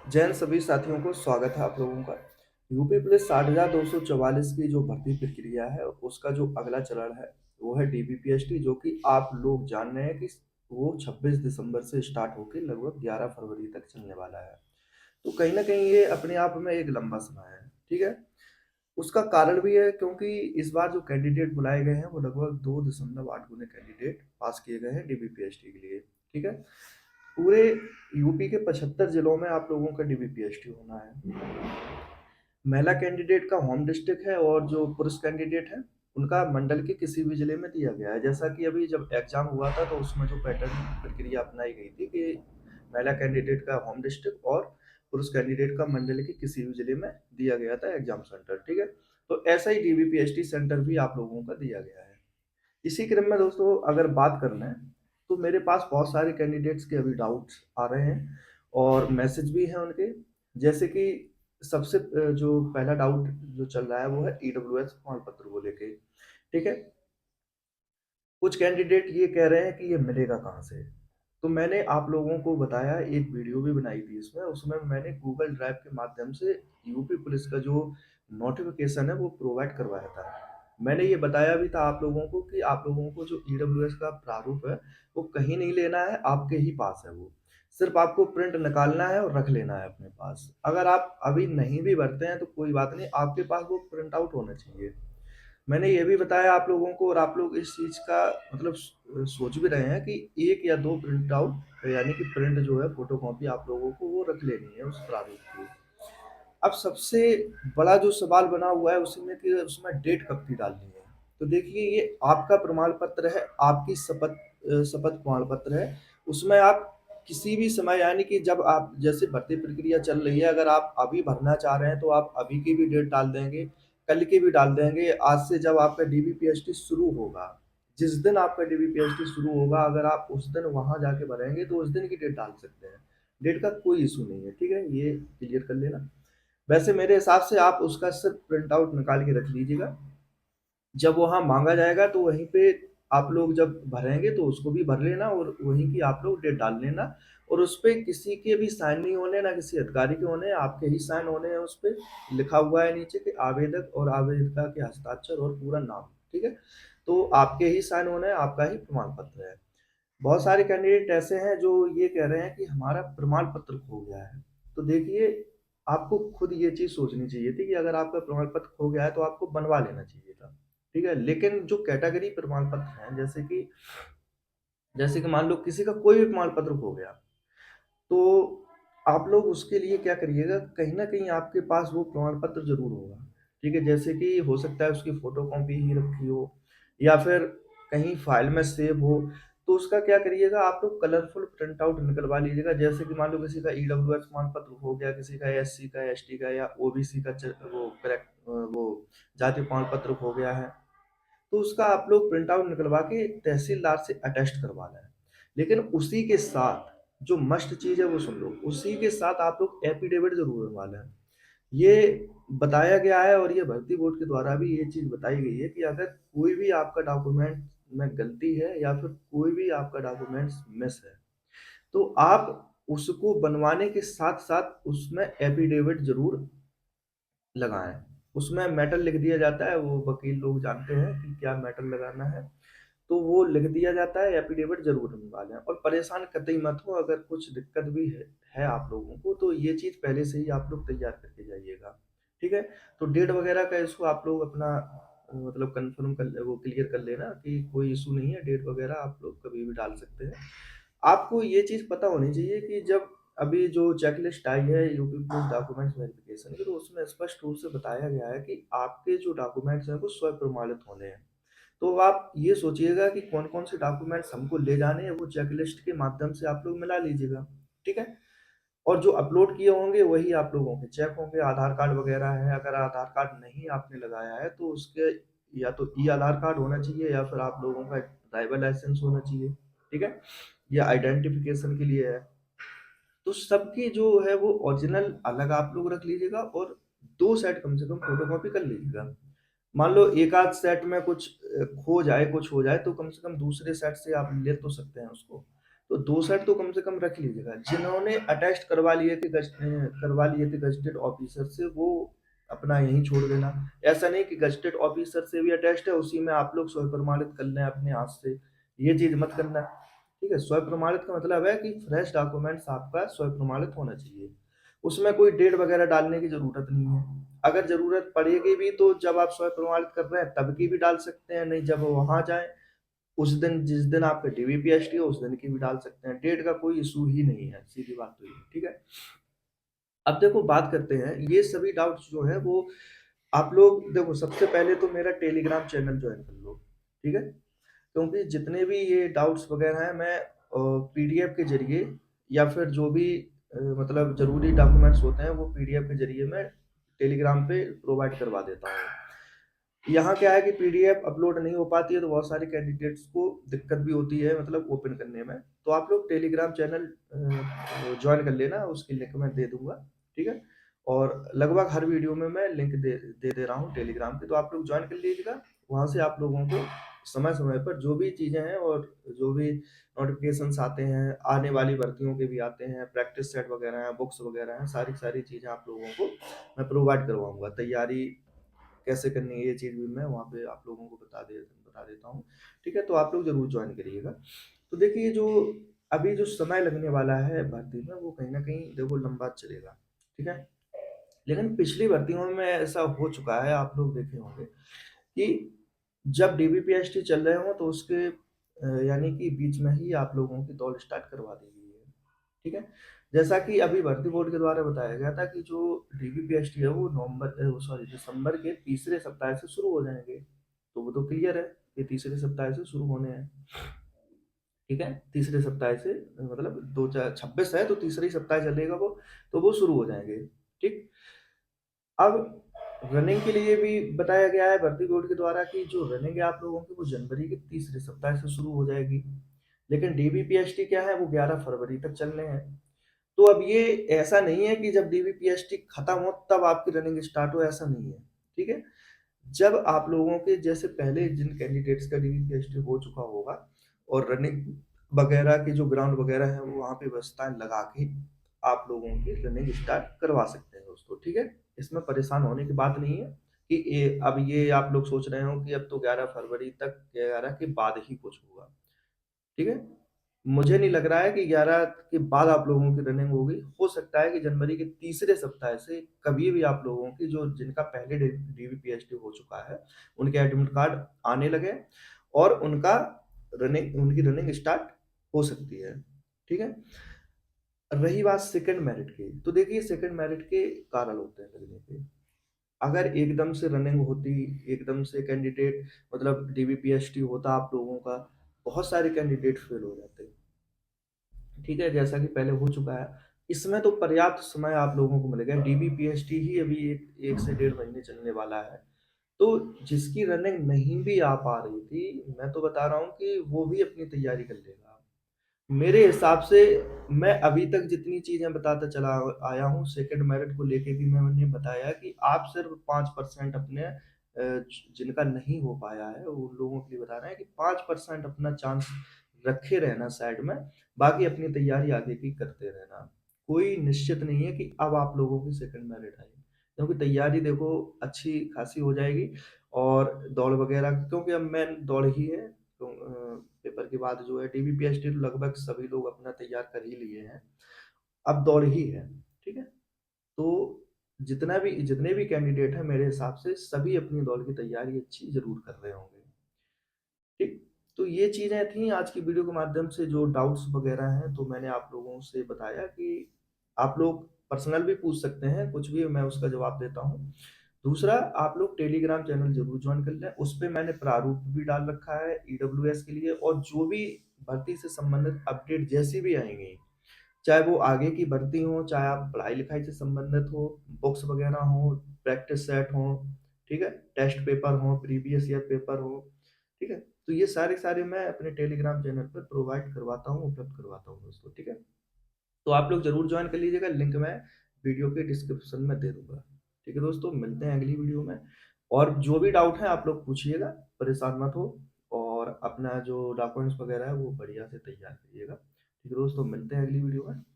जैन सभी साथियों को स्वागत है आप लोगों का। यूपी पुलिस 60,244 की जो भर्ती प्रक्रिया है उसका जो अगला चरण है वो है डीबीपीएसटी, जो कि आप लोग जान रहे हैं कि वो 26 दिसंबर से स्टार्ट होकर लगभग 11 फरवरी तक चलने वाला है। तो कहीं ना कहीं ये अपने आप में एक लंबा समय है। ठीक है। उसका कारण भी है क्योंकि इस बार जो कैंडिडेट बुलाए गए हैं वो लगभग 2.8 गुने कैंडिडेट पास किए गए हैं डीबीपीएसटी के लिए। ठीक है। पूरे यूपी के 75 जिलों में आप लोगों का डीबीपीएसटी होना है। महिला कैंडिडेट का होम डिस्ट्रिक्ट है और जो पुरुष कैंडिडेट है उनका मंडल के किसी भी जिले में दिया गया है। जैसा कि अभी जब एग्जाम हुआ था तो उसमें जो पैटर्न प्रक्रिया अपनाई गई थी कि महिला कैंडिडेट का होम डिस्ट्रिक्ट और पुरुष कैंडिडेट का मंडल के किसी भी जिले में दिया गया था एग्जाम सेंटर। ठीक है। तो ऐसा ही डीबीपीएसटी सेंटर भी आप लोगों का दिया गया है। इसी क्रम में दोस्तों अगर बात करना है तो मेरे पास बहुत सारे कैंडिडेट्स के अभी डाउट्स आ रहे हैं और मैसेज भी हैं उनके। जैसे कि सबसे जो पहला डाउट जो चल रहा है वो है ईडब्ल्यूएस प्रमाण पत्र को लेके। ठीक है। कुछ कैंडिडेट ये कह रहे हैं कि ये मिलेगा कहाँ से। तो मैंने आप लोगों को बताया, एक वीडियो भी बनाई थी इसमें, उसमें मैंने गूगल ड्राइव के माध्यम से यूपी पुलिस का जो नोटिफिकेशन है वो प्रोवाइड करवाया था। मैंने ये बताया भी था आप लोगों को कि आप लोगों को जो ईडब्ल्यूएस का प्रारूप है वो कहीं नहीं लेना है, आपके ही पास है वो। सिर्फ आपको प्रिंट निकालना है और रख लेना है अपने पास। अगर आप अभी नहीं भी भरते हैं तो कोई बात नहीं, आपके पास वो प्रिंट आउट होना चाहिए। मैंने ये भी बताया आप लोगों को और आप लोग इस चीज़ का मतलब सोच भी रहे हैं कि एक या दो प्रिंट आउट यानी कि प्रिंट जो है फोटोकॉपी आप लोगों को वो रख लेनी है उस प्रारूप की। अब सबसे बड़ा जो सवाल बना हुआ है उसमें कि उसमें डेट कब की डालनी है। तो देखिए, ये आपका प्रमाण पत्र है, आपकी शपथ प्रमाण पत्र है। उसमें आप किसी भी समय यानी कि जब आप जैसे भर्ती प्रक्रिया चल रही है, अगर आप अभी भरना चाह रहे हैं तो आप अभी की भी डेट डाल देंगे, कल की भी डाल देंगे। आज से जब आपका डीबीपीएसटी शुरू होगा, जिस दिन आपका डीबीपीएसटी शुरू होगा, अगर आप उस दिन वहां जाके भरेंगे तो उस दिन की डेट डाल सकते हैं। डेट का कोई इशू नहीं है। ठीक है, ये क्लियर कर लेना। वैसे मेरे हिसाब से आप उसका सिर्फ प्रिंट आउट निकाल के रख लीजिएगा। जब वहाँ मांगा जाएगा तो वहीं पे आप लोग जब भरेंगे तो उसको भी भर लेना और वहीं की आप लोग डेट डाल लेना। और उस पे किसी के भी साइन नहीं होने, ना किसी अधिकारी के होने, आपके ही साइन होने हैं। उस पे लिखा हुआ है नीचे कि आवेदक और आवेदिका के हस्ताक्षर और पूरा नाम। ठीक है। तो आपके ही साइन होना है, आपका ही प्रमाण पत्र है। बहुत सारे कैंडिडेट ऐसे हैं जो ये कह रहे हैं कि हमारा प्रमाण पत्र खो गया है। तो देखिए, आपको खुद ये चीज़ सोचनी चाहिए थी कि अगर आपका प्रमाण पत्र खो गया है तो आपको बनवा लेना चाहिए था। ठीक है। लेकिन जो कैटेगरी प्रमाण पत्र हैं, जैसे कि मान लो किसी का कोई भी प्रमाण पत्र खो गया, तो आप लोग उसके लिए क्या करिएगा, कहीं न कहीं आपके पास वो प्रमाण पत्र ज़रूर होगा। ठीक है? जैसे कि हो सकता है उसकी फ़ोटोकॉपी ही रखी हो या फिर कहीं फ़ाइल में सेव हो। तो उसका क्या करिएगा, आप लोग कलरफुल प्रिंट आउट निकलवा लीजिएगा। जैसे कि मान लो किसी का ईडब्ल्यूएस प्रमाण पत्र हो गया, किसी का एससी का, एसटी का या ओबीसी का वो जाति प्रमाण पत्र हो गया है। तो उसका आप लोग प्रिंट आउट निकलवा के तहसीलदार से अटेस्ट करवा लें। लेकिन उसी के साथ जो मस्ट चीज़ है वो सुन लो, उसी के साथ आप लोग एफिडेविट ज़रूर बनवा लें। ये बताया गया है और ये भर्ती बोर्ड के द्वारा भी ये चीज़ बताई गई है कि अगर कोई भी आपका डॉक्यूमेंट में गलती है या फिर कोई भी आपका डॉक्यूमेंट्स मिस है, तो आप उसको बनवाने के साथ-साथ उसमें एफिडेविट ज़रूर लगाएँ। उसमें मैटर लिख दिया जाता है, वो वकील लोग जानते हैं कि क्या मैटर लगाना है। तो वो लिख दिया जाता है, एफिडेविट ज़रूर बनवा लें और परेशान कतई मत हो। अगर कुछ दिक्कत भी है आप लोगों को तो ये चीज़ पहले से ही आप लोग तैयार करके जाइएगा। ठीक है? तो डेट वगैरह का इश्यू आप लोग अपना मतलब कन्फर्म कर वो क्लियर कर लेना कि कोई इश्यू नहीं है, डेट वगैरह आप लोग कभी भी डाल सकते हैं। आपको ये चीज़ पता होनी चाहिए कि जब अभी जो चेकलिस्ट आई है यूपी पुलिस डॉक्यूमेंट्स वेरिफिकेशन की, तो उसमें स्पष्ट रूप से बताया गया है कि आपके जो डॉक्यूमेंट्स हैं वो स्व प्रमाणित होने हैं। तो आप ये सोचिएगा कि कौन-कौन से डॉक्यूमेंट्स हमको ले जाने हैं, वो चेकलिस्ट के माध्यम से आप लोग मिला लीजिएगा। ठीक है? और जो अपलोड किए होंगे वही आप लोगों के चेक होंगे। आधार कार्ड वगैरह है, अगर आधार कार्ड नहीं आपने लगाया है तो उसके या तो ई आधार कार्ड होना चाहिए या फिर आप लोगों का ड्राइवर लाइसेंस होना चाहिए। ठीक है? ये आइडेंटिफिकेशन के लिए है। तो सबकी जो है वो ओरिजिनल अलग आप लोग रख लीजिएगा और 2 सेट कम से कम फ़ोटोकॉपी कर लीजिएगा। मान लो एक आध सेट में कुछ खो जाए, कुछ हो जाए तो कम से कम दूसरे सेट से आप ले तो सकते हैं उसको। तो 2 सेट तो कम से कम रख लीजिएगा। जिन्होंने अटेस्ट करवा लिए थे गज़ेटेड ऑफ़िसर से, वो अपना यहीं छोड़ देना। ऐसा नहीं कि गज़ेटेड ऑफ़िसर से भी अटेस्ट है, उसी में आप लोग स्वयं प्रमाणित कर लें अपने हाथ से, ये चीज़ मत करना। ठीक है? स्वयं प्रमाणित का मतलब है कि फ्रेश डॉक्यूमेंट्स आपका स्वयं प्रमाणित होना चाहिए। उसमें कोई डेट वगैरह डालने की ज़रूरत नहीं है। अगर ज़रूरत पड़ेगी भी तो जब आप स्वयं प्रमाणित कर रहे हैं तब की भी डाल सकते हैं, नहीं जब वहाँ जाएँ उस दिन, जिस दिन आपका डीबीपीएसटी हो उस दिन की भी डाल सकते हैं। डेट का कोई इशू ही नहीं है, सीधी बात तो ये है, ठीक है। अब देखो बात करते हैं, ये सभी डाउट्स जो है वो आप लोग देखो, सबसे पहले तो मेरा टेलीग्राम चैनल ज्वाइन कर लो, ठीक है। क्योंकि जितने भी ये डाउट्स वगैरह हैं मैं पीडीएफ के जरिए या फिर जो भी मतलब जरूरी डॉक्यूमेंट्स होते हैं वो पीडीएफ के जरिए मैं टेलीग्राम पे प्रोवाइड करवा देता हूँ। यहाँ क्या है कि पीडीएफ अपलोड नहीं हो पाती है तो बहुत सारे कैंडिडेट्स को दिक्कत भी होती है मतलब ओपन करने में। तो आप लोग टेलीग्राम चैनल ज्वाइन कर लेना, उसकी लिंक मैं दे दूंगा, ठीक है। और लगभग हर वीडियो में मैं लिंक दे रहा हूँ टेलीग्राम की, तो आप लोग ज्वाइन कर लीजिएगा। वहाँ से आप लोगों को समय समय पर जो भी चीज़ें हैं और जो भी नोटिफिकेशंस आते हैं, आने वाली भर्तियों के भी आते हैं, प्रैक्टिस सेट वगैरह हैं, बुक्स वगैरह हैं, सारी सारी चीज़ें आप लोगों को मैं प्रोवाइड करवाऊंगा। तैयारी कैसे करनी है ये चीज़ भी मैं वहाँ पे आप लोगों को बता देता हूँ। ठीक है, तो आप लोग ज़रूर जॉइन करिएगा। तो देखिए जो अभी जो समय लगने वाला है भर्ती में वो कहीं न कहीं देखो लंबा चलेगा, ठीक है? लेकिन पिछली भर्तियों में ऐसा हो चुका है, आप लोग देखे होंगे कि जब डीबीपीएसटी चल रहे हों तो उसके यानी कि बीच में ही आप लोगों की दौड़ स्टार्ट करवा दी गई है, ठीक है? जैसा कि अभी भर्ती बोर्ड के द्वारा बताया गया था कि जो डीबीपीएसटी है वो दिसंबर के तीसरे सप्ताह से शुरू हो जाएँगे। तो वो तो क्लियर है कि तीसरे सप्ताह से शुरू होने हैं, ठीक है? तीसरे सप्ताह से मतलब 2 4 26 है तो तीसरे ही सप्ताह चलेगा वो, तो वो शुरू हो जाएँगे, ठीक? अब रनिंग के लिए भी बताया गया है भर्ती बोर्ड के द्वारा कि जो रनिंग है आप लोगों की वो जनवरी के तीसरे सप्ताह से शुरू हो जाएगी। लेकिन डीबीपीएसटी क्या है वो 11 फरवरी तक चलने हैं। तो अब ये ऐसा नहीं है कि जब डीबीपीएसटी खत्म हो तब आपकी रनिंग स्टार्ट हो, ऐसा नहीं है, ठीक है? जब आप लोगों के जैसे पहले जिन कैंडिडेट्स का डीबीपीएसटी हो चुका होगा और रनिंग वगैरह की जो ग्राउंड वगैरह है वो वहाँ पे व्यवस्थाएँ लगा के आप लोगों की रनिंग स्टार्ट करवा सकते हैं दोस्तों, ठीक है? इसमें परेशान होने की बात नहीं है कि अब ये आप लोग सोच रहे हो कि अब तो 11 फरवरी तक 11 के बाद ही कुछ होगा, ठीक है? मुझे नहीं लग रहा है कि 11 के बाद आप लोगों की रनिंग होगी। हो सकता है कि जनवरी के तीसरे सप्ताह से कभी भी आप लोगों की जो जिनका पहले डीवीपीएसटी हो चुका है, उनके एडमिट कार्ड आने लगे और उनकी रनिंग स्टार्ट हो सकती है, ठीक है? रही बात सेकंड मेरिट की, तो देखिए सेकंड मेरिट के कारण होते हैं लगने के। अगर एकदम से रनिंग होती, एकदम से कैंडिडेट मतलब डीवीपीएसटी होता आप लोगों का, बहुत सारे कैंडिडेट फेल हो जाते। ठीक है, जैसा कि पहले हो चुका है। इसमें तो पर्याप्त समय आप लोगों को मिलेगा। डीबीपीएसटी ही अभी 1 से डेढ़ महीने चलने वाला है। तो जिसकी रनिंग नहीं भी आ पा रही थी, मैं तो बता रहा हूँ कि वो भी अपनी तैयारी कर लेगा। मेरे हिसाब से मैं अभी तक जितनी चीज़ें बताता चला आया हूँ सेकंड मेरिट को लेके भी मैंने बताया कि आप सिर्फ 5% अपने जिनका नहीं हो पाया है उन लोगों के लिए बता रहे हैं कि 5% अपना चांस रखे रहना साइड में, बाकी अपनी तैयारी आगे की करते रहना। कोई निश्चित नहीं है कि अब आप लोगों की सेकंड मेरिट आएगी, क्योंकि तैयारी देखो अच्छी खासी हो जाएगी और दौड़ वगैरह क्योंकि अब मेन दौड़ ही है। तो पेपर के बाद जो है डीबीपीएसटी तो लगभग सभी लोग अपना तैयार कर ही लिए हैं, अब दौड़ ही है, ठीक है? तो जितने भी कैंडिडेट हैं मेरे हिसाब से सभी अपनी दौड़ की तैयारी अच्छी ज़रूर कर रहे होंगे, ठीक? तो ये चीज़ें थी आज की वीडियो के माध्यम से जो डाउट्स वगैरह हैं, तो मैंने आप लोगों से बताया कि आप लोग पर्सनल भी पूछ सकते हैं, कुछ भी मैं उसका जवाब देता हूँ। दूसरा आप लोग टेलीग्राम चैनल ज़रूर जॉइन कर लें, उसपे मैंने प्रारूप भी डाल रखा है ईडब्ल्यूएस के लिए और जो भी भर्ती से संबंधित अपडेट जैसी भी आएँगी, चाहे वो आगे की भर्ती हो, चाहे आप पढ़ाई-लिखाई से संबंधित हो, बुक्स वगैरह हो, प्रैक्टिस सेट हो, ठीक है? टेस्ट पेपर हो, प्रीवियस ईयर पेपर हो, ठीक है? तो ये सारे-सारे मैं अपने टेलीग्राम चैनल पर प्रोवाइड करवाता हूँ, उपलब्ध करवाता हूँ दोस्तों, ठीक है? तो आप लोग ज़रूर जॉइन कर लीजिएगा, लिंक मैं वीडियो के डिस्क्रिप्शन में दे दूँगा। ठीक है दोस्तों, मिलते हैं अगली वीडियो में और जो भी डाउट है आप लोग पूछिएगा, परेशान मत हो और अपना जो डॉक्यूमेंट्स वगैरह है वो बढ़िया से तैयार करिएगा। ठीक है दोस्तों, मिलते हैं अगली वीडियो में।